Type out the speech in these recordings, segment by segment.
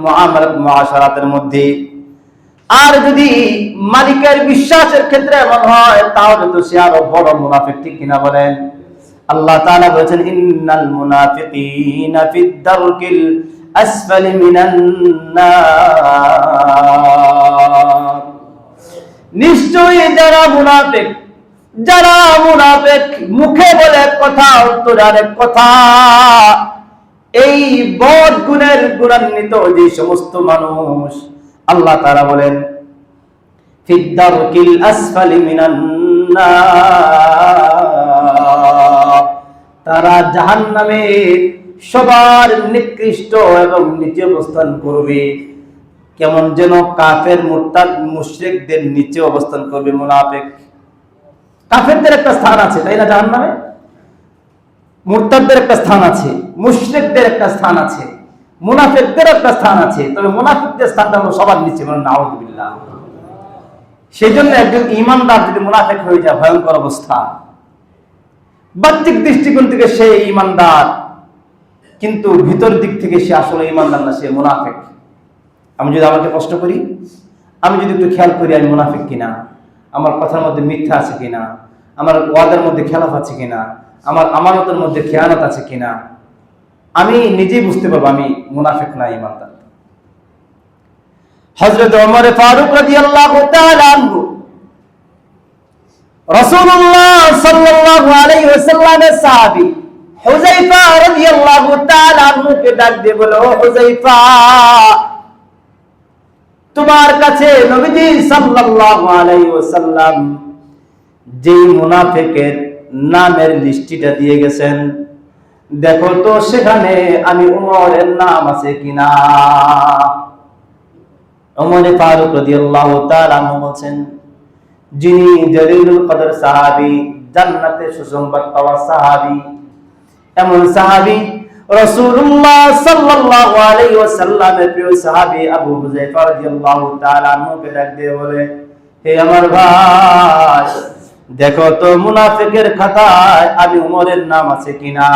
মুআমালাত মুআশারাতের মধ্যে। আর যদি মালিকের বিশ্বাসের ক্ষেত্রে এমন হয় তাহলে তো সে আরো বড় মুনাফিক, ঠিক কিনা বলেন? আল্লাহ তাআলা বলেছেন ইন্নাল মুনাফিকিনা ফিদ দারকিল আসফালি মিনান নার। নিশ্চয়ই যারা মুনাফিক মুখে বলে এক কথা অন্তরে আরেক কথা, এই বদ গুণের গুণান্বিত যে সমস্ত মানুষ, আল্লাহ তাআলা বলেন ফিদ দারকিল আসফালি মিনান নার, তারা জাহান্নামে সবার নিকৃষ্ট এবং নিচে অবস্থান করবে। কেমন যেন কাফের মুরতাদ মুশরিকদের নিচে অবস্থান করবে মুনাফিক। কাফেরদের একটা স্থান আছে, তাই না? জাহান্নামে মুরতাদদের একটা স্থান আছে, মুশরিকদের একটা স্থান আছে, মুনাফিকদের একটা স্থান আছে। তবে মুনাফিকদের স্থানটা হলো সবার নিচে, মানে নাউযুবিল্লাহ। সেই জন্য একজন ঈমানদার যদি মুনাফিক হয়ে যায়, ভয়ঙ্কর অবস্থা। বাহ্যিক দৃষ্টিকোণ থেকে সে ঈমানদার, কিন্তু ভিতর দিক থেকে সে আসলে ঈমানদার না, সে মুনাফিক। আমি যদি আমাকে প্রশ্ন করি, আমি যদি একটু খেয়াল করি আমি মুনাফিক কিনা, আমার কথার মধ্যে মিথ্যা আছে কিনা, আমার ওয়াদার মধ্যে খেলাফ আছে কিনা, আমার আমানতের মধ্যে খেয়ানত আছে কিনা, আমি নিজেই বুঝতে পারবো আমি মুনাফিক না ঈমানদার। হযরত ওমর ফারুক রাদিয়াল্লাহু তাআলা আনহু রাসূলুল্লাহ সাল্লাল্লাহু আলাইহি ওয়াসাল্লামের সাহাবী হুযায়ফা রাদিয়াল্লাহু তাআলা আনহুকে ডাক দিয়ে বলে, ও হুযায়ফা, তোমার কাছে নবীজি সাল্লাল্লাহু আলাইহি ওয়াসাল্লাম যেই মুনাফিকের নামের লিস্টটা দিয়ে গেছেন, দেখো তো সেখানে আমি উমরের নাম আছে কিনা। ওমর ফারুক রাদিয়াল্লাহু তাআলা আনহু বলেন, যিনি জলিলুল কদর সাহাবী, জান্নাতে সুসংবাদ পাওয়া সাহাবী, এমন সাহাবী রাসূলুল্লাহ সাল্লাল্লাহু আলাইহি ওয়াসাল্লামের প্রিয় সাহাবী আবু হুযায়ফা রাদিয়াল্লাহু তাআলা আনহুকে ডাক দিয়ে বলে, হে আমার ভাই, দেখো তো মুনাফিকের খাতায় আমি উমরের নাম আছে কিনা।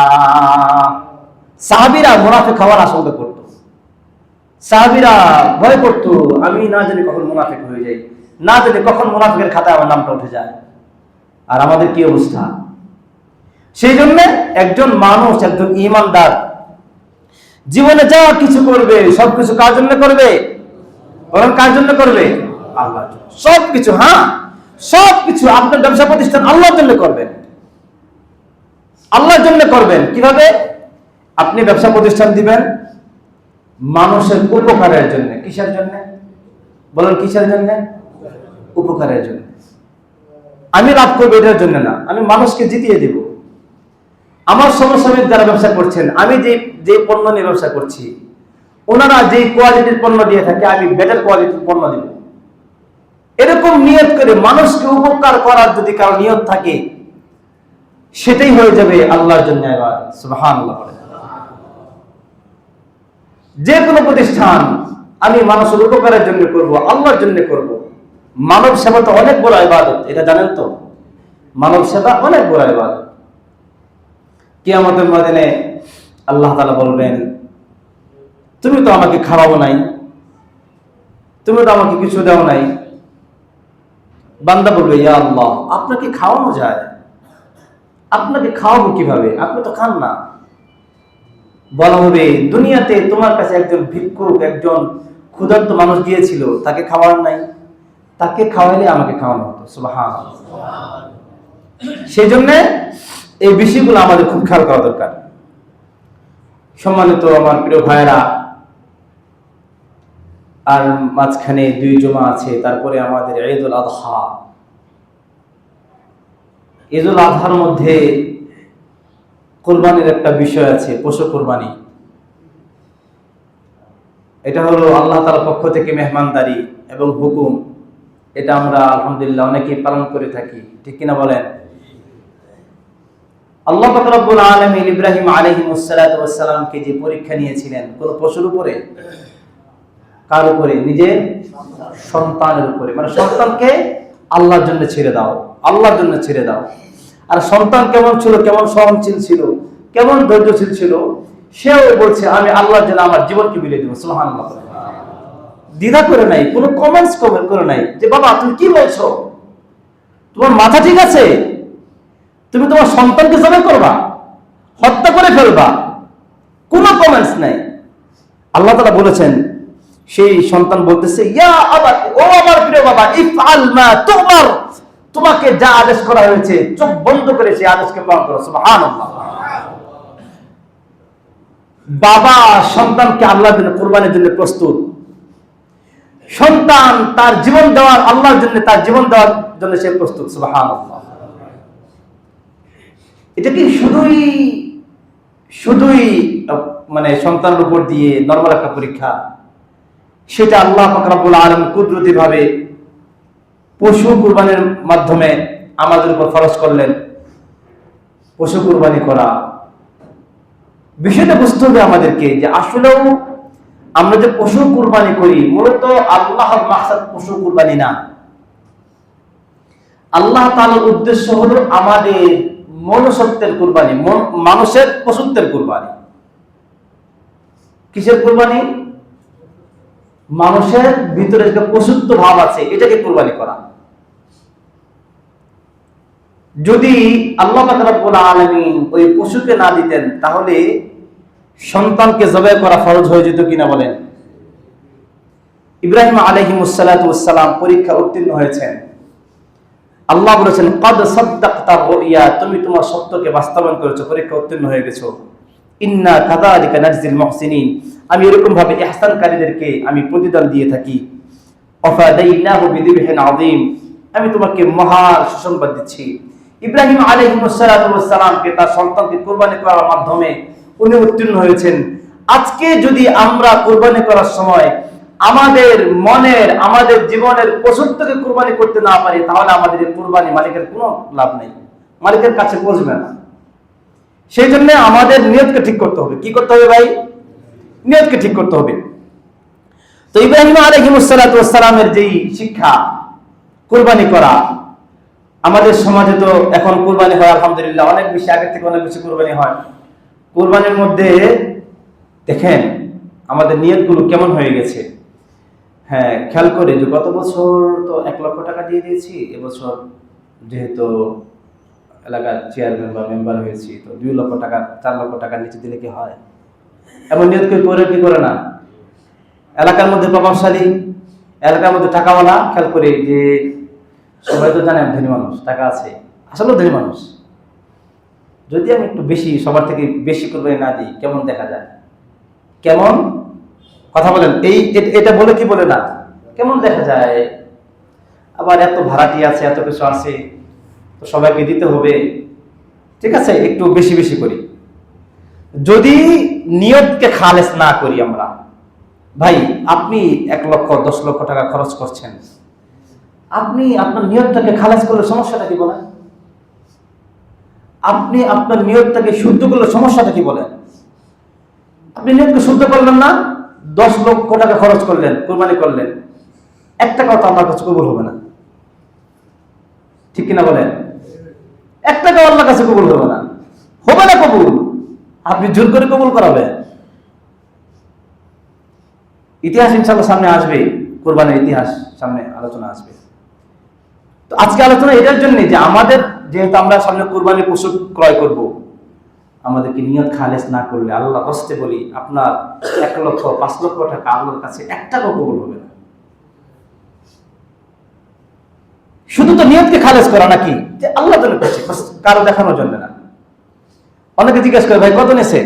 সাহাবীরা মুনাফিক হওয়ার আশঙ্কা করত, সাহাবীরা ভয় করত, আমি না জানি কখন মুনাফিক হয়ে যাই, না জানি কখন মুনাফিকের খাতায় আমার নামটা উঠে যায়। আর আমাদের কি অবস্থা? সেই জন্য একজন মানুষ, একজন ঈমানদার জীবনে যা কিছু করবে সবকিছু কার জন্য করবে? বলেন কার জন্য করবে? আল্লাহর জন্য। সবকিছু, হ্যাঁ সবকিছু। আপনার ব্যবসা প্রতিষ্ঠান আল্লাহর জন্য করবেন, আল্লাহর জন্য করবেন। কিভাবে? আপনি ব্যবসা প্রতিষ্ঠান দিবেন মানুষের উপকারের জন্য। কিসের জন্য? বলেন কিসের জন্য? উপকারের জন্য। আমি লাভ করবো এটার জন্য না, আমি মানুষকে জিতিয়ে দেব। আমার সমসাময়িক যারা ব্যবসা করছেন, আমি যে পণ্য নিয়ে ব্যবসা করছি, ওনারা যে কোয়ালিটির পণ্য দিয়ে থাকে আমি বেটার কোয়ালিটির পণ্য দেব। এরকম নিয়ত করে মানুষকে উপকার করার যদি কারো নিয়ত থাকে, সেটাই হয়ে যাবে আল্লাহর জন্য ইবাদত। সুবহানাল্লাহ। যে কোনো প্রতিষ্ঠান আমি মানুষের উপকারের জন্য করব, আল্লাহর জন্য করব। মানব সেবা তো অনেক বড় ইবাদত, এটা জানেন তো? মানব সেবা অনেক বড় ইবাদত। কিয়ামতের ময়দানে আল্লাহ তাআলা বলবেন, তুমি তো আমাকে খাওয়াও নাই, তুমি তো আমাকে কিছু দাও নাই। বান্দা বলবে, ইয়া আল্লাহ, আপনাকে খাওয়ানো যায়? আপনাকে খাওয়াবো কিভাবে? আপনি তো খান না। বলা হবে, দুনিয়াতে তোমার কাছে একজন ভিক্ষুক, একজন ক্ষুধার্ত মানুষ গিয়েছিল, তাকে খাওয়ার নাই, তাকে খাওয়াইলে আমাকে খাওয়ানো হতো। সুবহানাল্লাহ। সেই জন্য এই বিষয়গুলো আমাদের খুব খেয়াল করা দরকার। সম্মানিত আমার প্রিয় ভাইয়েরা, আর মাঝখানে 2 জুমা আছে, তারপরে আমাদের ঈদুল আযহা। ঈদুল আযহার মধ্যে কুরবানির একটা বিষয় আছে, পশু কুরবানি। এটা হলো আল্লাহ তাআলার পক্ষ থেকে মেহমানদারি এবং হুকুম। এটা আমরা আলহামদুলিল্লাহ অনেকেই পালন করে থাকি, ঠিক কিনা বলেন? আল্লাহ পাক রব্বুল আলামিন ইব্রাহিম আলাইহিস সালাতু ওয়াস সালামকে যে পরীক্ষা নিয়েছিলেন কোন পশুর উপরে? কার উপরে? নিজের সন্তানের উপরে। মানে সন্তানকে আল্লাহর জন্য ছেড়ে দাও, আল্লাহর জন্য ছেড়ে দাও। আর সন্তান কেমন ছিল, কেমন সহনশীল ছিল, কেমন ধৈর্যশীল ছিল, সেও বলছে আমি আল্লাহর জন্য আমার জীবনকে বিলিয়ে দেবো। সুবহানাল্লাহ। দ্বিধা করে নাই, কোনো কমেন্টস করে নাই যে বাবা তুমি কি বলছো, তোমার মাথা ঠিক আছে? তুমি তোমার সন্তানকে জবাই করবা, হত্যা করে ফেলবা, কোনো কমেন্টস নাই। আল্লাহ তাআলা বলেছেন, সেই সন্তান বলতেছে ইয়া আবা, ও আমার প্রিয় বাবা, ইফআল মা তুমার, তোমাকে যা আদেশ করা হয়েছে চোখ বন্ধ করে সেই আদেশকে পালন করো। সুবহানাল্লাহ। বাবা সন্তানকে আল্লাহর জন্য কুরবানির জন্য প্রস্তুত। সন্তান তার জীবন দেওয়ার, আল্লাহর জন্য তার জীবন দেওয়ার জন্য সে প্রস্তুত। সুবহানাল্লাহ। এটা কি শুধুই মানে সন্তানের উপর দিয়ে নরমাল একটা পরীক্ষা? সেটা আল্লাহ পাক রব্বুল আলামিন কুদরতি ভাবে পশু কুরবানির মাধ্যমে আমাদের উপর ফরজ করলেন পশু কুরবানি করা। বিষয়টা বুঝতে হবে আমাদেরকে যে আসলেও আমরা যে পশু কুরবানি করি মূলত আল্লাহর মাকসাদ পশু কুরবানি না। আল্লাহ তাআলার উদ্দেশ্য হলো আমাদের মনুষ্যত্বের কুরবানি, মানুষের পশুত্বের কুরবানি। কিসের কুরবানি? মানুষের ভিতরে যে পশুত্ব ভাব আছে এটাকে কুরবানি করা। যদি আল্লাহ পাক রব্বুল আলামিন ওই পশুকে না দিতেন তাহলে সন্তানকে জবাই করা ফরজ হয়ে যেত কিনা বলেন? ইব্রাহিম আলাইহিস সালাতু ওয়াস সালাম পরীক্ষা উত্তীর্ণ হয়েছেন। আল্লাহ বলেছেন ক্বাদ সাদ্দাকতা রুইয়া, তুমি তোমার সত্যকে বাস্তবায়ন করেছো, পরীক্ষা উত্তীর্ণ হয়ে গেছো। ইন্না কাযালিকা নাজজিল মুহসিনিন, আমি এরকম ভাবে ইহসানকারীদেরকে আমি প্রতিদান দিয়ে থাকি। ওয়াফাদাইনাহু বিযিবহিন আযীম, আমি তোমাকে মহা সুসংবাদ দিচ্ছি। ইব্রাহিম আলাইহিস সালাতু ওয়াস সালামকে তার সন্তানকে কুরবানি করার মাধ্যমে উনি উত্তীর্ণ হয়েছেন। আজকে যদি আমরা কুরবানি করার সময় আমাদের মনের, আমাদের জীবনের পশুত্বকে কুরবানি করতে না পারি তাহলে আমাদের এই কুরবানি মালিকের কোনো লাভ নেই, মালিকের কাছে পৌঁছবে না। সেই জন্য আমাদের নিয়তকে ঠিক করতে হবে। কি করতে হবে ভাই? নিয়তকে ঠিক করতে হবে। তো ইব্রাহিম আলাইহিস সালাতু ওয়াস সালামের যেই শিক্ষা কুরবানি করা, আমাদের সমাজে তো এখন কুরবানি হয় আলহামদুলিল্লাহ অনেক বেশি, আগের থেকে অনেক বেশি কুরবানি হয়। কুরবানির মধ্যে দেখেন আমাদের নিয়তগুলো কেমন হয়ে গেছে। হ্যাঁ, খেয়াল করে যে গত বছর তো 1 লক্ষ টাকা দিয়ে দিয়েছি, এবছর যেহেতু এলাকার চেয়ারম্যান বা মেম্বার হয়েছি তো 2 লক্ষ টাকা 4 লক্ষ টাকার নিচে দিলে কি হয়? এমন নিয়ত করে কি করে না? এলাকার মধ্যে প্রভাবশালী, এলাকার মধ্যে টাকাওয়ালা, খেয়াল করে যে সবাই তো জানেন ধনী মানুষ, টাকা আছে, আসলে ধনী মানুষ। যদি আমি একটু বেশি, সবার থেকে বেশি কুরবানি না দিই কেমন দেখা যায়? কেমন কথা বলেন? এটা বলে কি বলে না, কেমন দেখা যায়? আবার এত ভাড়াটি আছে, এত কিছু আছে, তো সবাইকে দিতে হবে। ঠিক আছে, একটু বেশি বেশি করি। যদি নিয়তকে খালেস না করি আমরা, ভাই আপনি 1 লক্ষ 10 লক্ষ টাকা খরচ করছেন, আপনি আপনার নিয়তটাকে খালেস করলে সমস্যাটা কি বলেন? আপনি আপনার নিয়তটাকে শুদ্ধ করলে সমস্যাটা কি বলেন? আপনি নিয়তকে শুদ্ধ করলেন না, 10 লক্ষ টাকা খরচ করলেন, কুরবানি করলেন, 1 টাকাও তো আল্লাহর কাছে কবুল হবে না। ঠিক কিনা বলেন? 1 টাকাও আল্লাহর কাছে কবুল হবে না, হবে না কবুল। আপনি জোর করে কবুল করাবেন। ইতিহাস ইনশাআল্লাহ সামনে আসবে, কুরবানির ইতিহাস সামনে আলোচনা আসবে। তো আজকে আলোচনা এটার জন্য যে আমাদের যেহেতু আমরা সামনে কুরবানির পশু ক্রয় করব, আমাদেরকে নিয়ত খালেস না করলে আল্লাহ হস্তে বলি আপনার 1 লক্ষ 5 লক্ষ টাকা আল্লাহর কাছে 1 টাকাও কবুল হবে না। শুধু তো নিয়তকে খালেস করা নাকি যে আল্লাহ জন্য করছে, কারো দেখানোর জন্য না। অনেকে জিজ্ঞেস করে ভাই কত নেছে,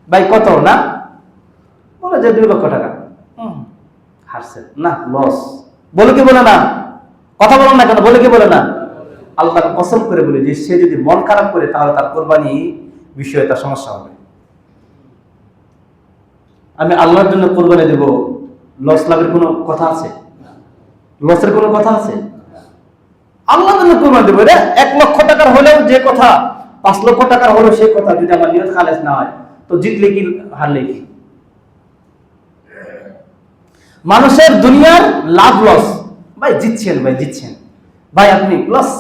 ভাই কত না, বলে যে 2 লক্ষ টাকা। হারছে না, লস, বলে কি বলে না? কথা বলেন না কেন, বলে কি বলে না? আল্লাহর কসম করে বলে যে সে যদি মন খারাপ করে তাহলে তার কুরবানি বিষয়ে তার সমস্যা হবে। আমি আল্লাহর জন্য কুরবানি দেব, লস লাভের কোনো কথা আছে? লসের কোনো কথা আছে? আল্লাহর জন্য কুরবানি দেব, রে 1 লক্ষ টাকার হলেও যে কথা, 5 লক্ষ টাকার হলেও সেই কথা, যদি আমার নিয়ত খালেস না হয় তো জিতলে কি হারলে কি? মানুষের দুনিয়ার লাভ লস, ভাই জিতছেন, ভাই জিতছেন, ভাই আপনি লস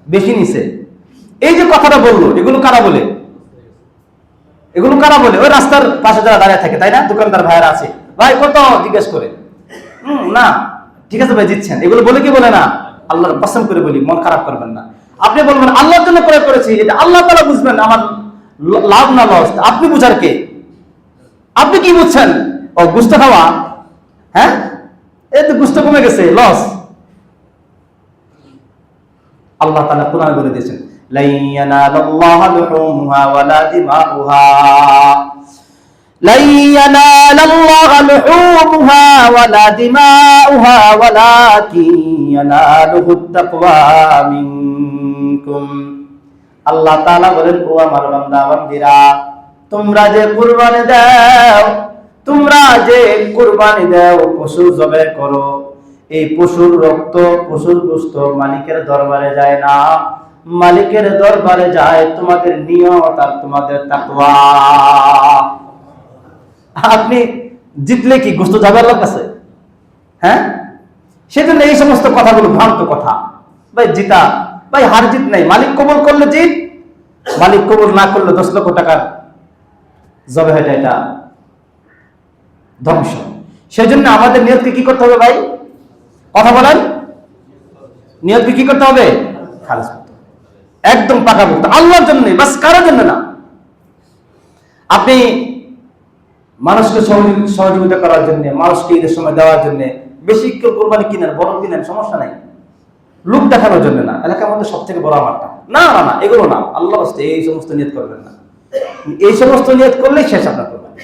বেশি নিছে, এই যে কথাটা বললো এগুলো কারা বলে? এগুলো কারা বলে? ওই রাস্তার পাশে যারা দাঁড়িয়ে থাকে, তাই না? দোকানদার ভাইয়েরা আছে, ভাই কত জিজ্ঞেস করে, না ঠিক আছে ভাই জিতছেন, এগুলো বলে কি বলে না? আল্লাহর কসম করে বলি, মন খারাপ করবেন না। আপনি বলবেন আল্লাহর জন্য ক্রয় করেছি, এটা আল্লাহ তাআলা বুঝবেন আমার লাভ না লস, আপনি বুঝার কে? আপনি কি বুঝছেন? ও গুস্ত খাওয়া, হ্যাঁ এই তো গুস্ত কমে গেছে, লস। আল্লাহ তাআলা কোরআনে বলে দিয়েছেন, লা ইয়ানালাল্লাহু লুহুমুহা ওয়ালা দিমাউহা, লা ইয়ানালাল্লাহু লুহুমুহা ওয়ালা দিমাউহা ওয়ালাকিন ইয়ানালুহুত তাকওয়া মিনকুম। আল্লাহ তাআলা বলেন, ও আমার বান্দা বান্দীরা, তোমরা যে কুরবানি দাও, পশু জবাই করো, এই পশুর রক্ত, পশুর গোশত মালিকের দরবারে যায় না, মালিকের দরবারে যায় তোমাদের নিয়ত আর তোমাদের তাকওয়া। আপনি জিতলে কি গোশত যাবে আল্লাহর কাছে? হ্যাঁ, সেজন্য এই সমস্ত কথাগুলো ভ্রান্ত কথা। ভাই জিতা, ভাই হার জিত নাই, মালিক কবুল করলে জিত, মালিক কবুল না করলে 10 লক্ষ টাকার জবে হয়, এটা ধ্বংস। সেজন্য আমাদের নিয়তকে কি করতে হবে ভাই? কথা বলেন, নিয়তকে কি করতে হবে? খালিস করতে হবে, একদম পাকাপোক্ত আল্লাহর জন্য, বাস কারোর জন্য না। আপনি মানুষকে সহযোগিতা করার জন্য, মানুষকে ঈদের সময় দেওয়ার জন্য বেশি কেউ কোরবানি কিনেন, বড় কিনেন, সমস্যা নাই, লোক দেখানোর জন্য না, এলাকার মধ্যে সব থেকে বড় আমারটা, না না না, এগুলো না, আল্লাহ রাস্তায় এই সমস্ত নিয়ত করবেন না। এই সমস্ত নিয়ত করলেই শেষ আপনার কোরবানি,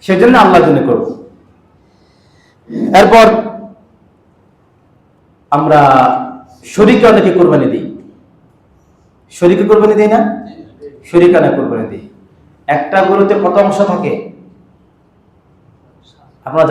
সেজন্য আল্লাহর জন্য করব। এরপর আমরা শরীকে অনেকে কোরবানি দিই, শরীকে কোরবানি দিই না? শরীকানা কোরবানি দিই। একটা গরুতে কত অংশ থাকে আপনারা